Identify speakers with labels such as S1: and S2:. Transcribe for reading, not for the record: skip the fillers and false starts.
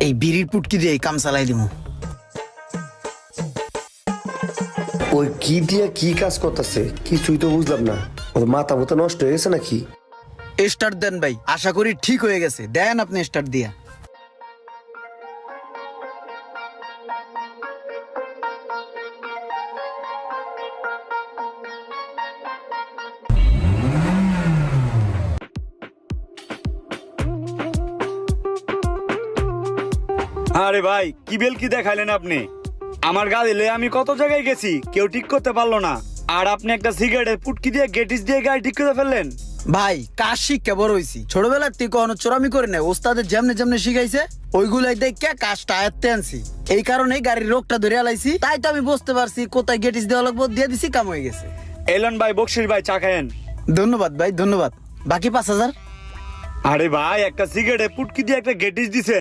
S1: এই বিড়ির পুটকি দিয়ে কাম চালাই দিব।
S2: ওই কি দিয়া কি কাজ করতেছে কিছুই তো বুঝলাম না। ওর মাথা মতো নষ্ট হয়ে গেছে নাকি?
S1: স্টার্ট দেন ভাই, আশা করি ঠিক হয়ে গেছে। দেন আপনি স্টার্ট দিয়া।
S3: আরে ভাই কি বেল কি দেখাইলেন আপনি? আমার গাড়ি লয়ে আমি কত জায়গায় গেছি, কেউ ঠিক করতে পারলো না, আর আপনি একটা সিগারেটের পুটকি দিয়ে গেটিস দিয়ে গাড়ি ঠিক করে ফেললেন।
S1: ভাই কাজ শিক্ষা বড় হইছি, ছোটবেলার থেকে কখনো চোরামি করে নাই। ওস্তাদের যেমনে যেমনে শিখাইছে ওইগুলাই দেখে কাজটা আয়ত্তে আনছি। এই কারণে গাড়ির রোগটা ধরে আলাইছি, তাই তো আমি বুঝতে পারছি কোথায় গেটিস দেওয়া লাগবো, দিয়ে দিছি, কাম হয়ে গেছে।
S3: এলন ভাই, বকশির ভাই, চা খায়েন।
S1: ধন্যবাদ ভাই, ধন্যবাদ। বাকি 5,000।
S3: আরে ভাই একটা সিগারেটের পুটকি দিয়ে একটা গেটিস দিছে।